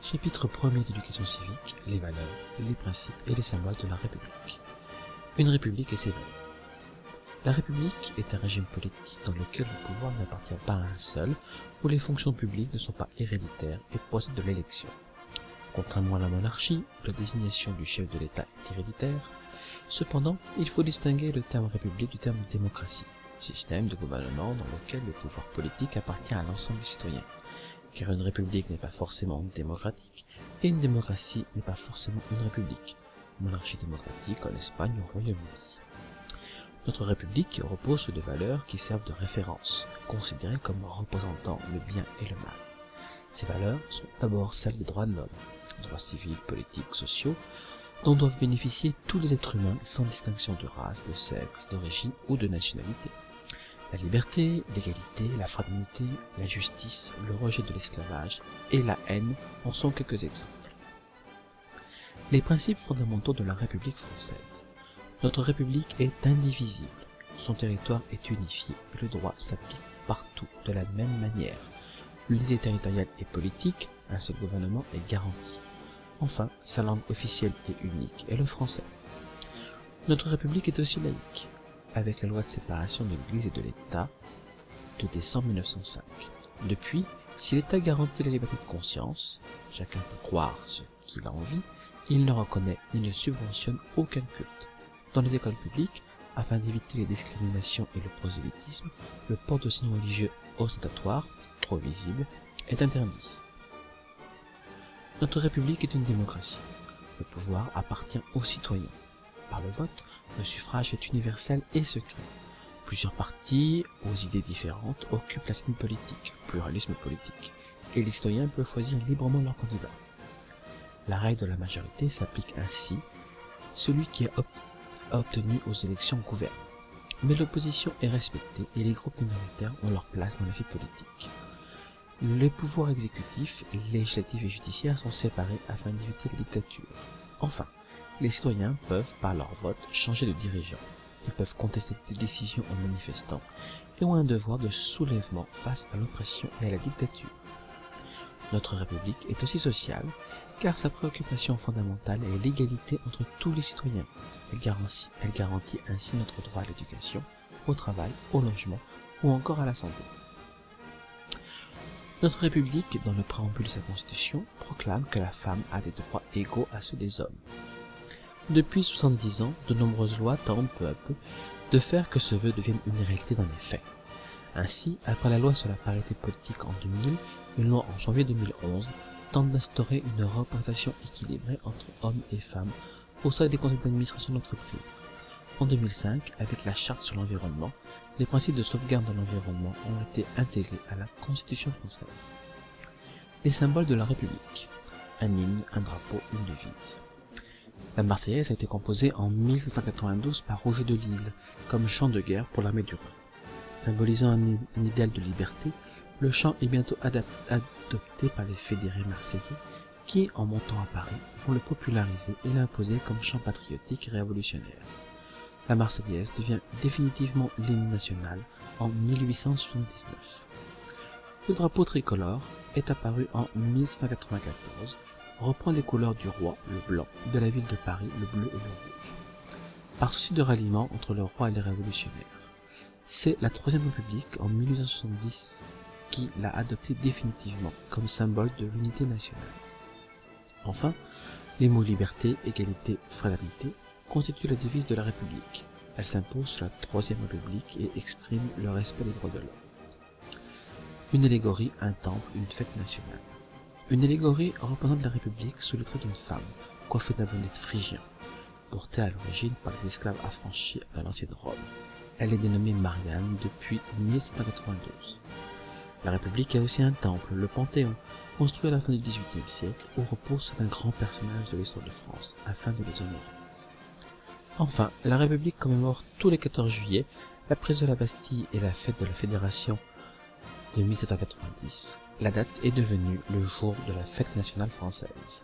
Chapitre 1er d'éducation civique, les valeurs, les principes et les symboles de la République. Une république et ses valeurs. La République est un régime politique dans lequel le pouvoir n'appartient pas à un seul, où les fonctions publiques ne sont pas héréditaires et procèdent de l'élection. Contrairement à la monarchie, où la désignation du chef de l'État est héréditaire, cependant, il faut distinguer le terme république du terme démocratie, système de gouvernement dans lequel le pouvoir politique appartient à l'ensemble des citoyens. Car une république n'est pas forcément démocratique, et une démocratie n'est pas forcément une république, monarchie démocratique en Espagne ou au Royaume-Uni. Notre république repose sur des valeurs qui servent de référence, considérées comme représentant le bien et le mal. Ces valeurs sont d'abord celles des droits de l'homme, droits civils, politiques, sociaux, dont doivent bénéficier tous les êtres humains sans distinction de race, de sexe, d'origine ou de nationalité. La liberté, l'égalité, la fraternité, la justice, le rejet de l'esclavage et la haine en sont quelques exemples. Les principes fondamentaux de la République française. Notre République est indivisible, son territoire est unifié et le droit s'applique partout de la même manière. L'unité territoriale et politique, un seul gouvernement est garanti. Enfin, sa langue officielle et unique est le français. Notre République est aussi laïque, avec la loi de séparation de l'Église et de l'État de décembre 1905. Depuis, si l'État garantit la liberté de conscience, chacun peut croire ce qu'il a envie, il ne reconnaît ni ne subventionne aucun culte. Dans les écoles publiques, afin d'éviter les discriminations et le prosélytisme, le port de signes religieux ostentatoires, trop visibles, est interdit. Notre République est une démocratie. Le pouvoir appartient aux citoyens. Par le vote, le suffrage est universel et secret. Plusieurs partis, aux idées différentes, occupent la scène politique, pluralisme politique, et les citoyens peuvent choisir librement leur candidat. La règle de la majorité s'applique ainsi, celui qui a obtenu aux élections gouverne. Mais l'opposition est respectée et les groupes minoritaires ont leur place dans la vie politique. Les pouvoirs exécutifs, législatifs et judiciaires sont séparés afin d'éviter la dictature. Enfin, les citoyens peuvent, par leur vote, changer de dirigeant. Ils peuvent contester des décisions en manifestant et ont un devoir de soulèvement face à l'oppression et à la dictature. Notre République est aussi sociale, car sa préoccupation fondamentale est l'égalité entre tous les citoyens. Elle garantit ainsi notre droit à l'éducation, au travail, au logement ou encore à la santé. Notre République, dans le préambule de sa Constitution, proclame que la femme a des droits égaux à ceux des hommes. Depuis 70 ans, de nombreuses lois tentent peu à peu de faire que ce vœu devienne une réalité dans les faits. Ainsi, après la loi sur la parité politique en 2000, une loi en janvier 2011 tente d'instaurer une représentation équilibrée entre hommes et femmes au sein des conseils d'administration d'entreprise. En 2005, avec la charte sur l'environnement, les principes de sauvegarde de l'environnement ont été intégrés à la Constitution française. Les symboles de la République. Un hymne, un drapeau, une devise. La Marseillaise a été composée en 1792 par Roger de Lisle comme chant de guerre pour l'armée du roi. Symbolisant un idéal de liberté, le chant est bientôt adopté par les fédérés marseillais qui, en montant à Paris, vont le populariser et l'imposer comme chant patriotique et révolutionnaire. La Marseillaise devient définitivement l'hymne national en 1879. Le drapeau tricolore est apparu en 1794, reprend les couleurs du roi, le blanc, de la ville de Paris, le bleu et le rouge, par souci de ralliement entre le roi et les révolutionnaires. C'est la Troisième République en 1870 qui l'a adopté définitivement comme symbole de l'unité nationale. Enfin, les mots liberté, égalité, fraternité constituent la devise de la République. Elle s'impose sur la Troisième République et exprime le respect des droits de l'homme. Une allégorie, un temple, une fête nationale. Une allégorie représente la République sous le trait d'une femme, coiffée d'un bonnet phrygien, portée à l'origine par les esclaves affranchis à l'ancienne Rome. Elle est dénommée Marianne depuis 1792. La République a aussi un temple, le Panthéon, construit à la fin du XVIIIe siècle, où repose certains grands personnages de l'histoire de France, afin de les honorer. Enfin, la République commémore tous les 14 juillet la prise de la Bastille et la fête de la Fédération de 1790. La date est devenue le jour de la fête nationale française.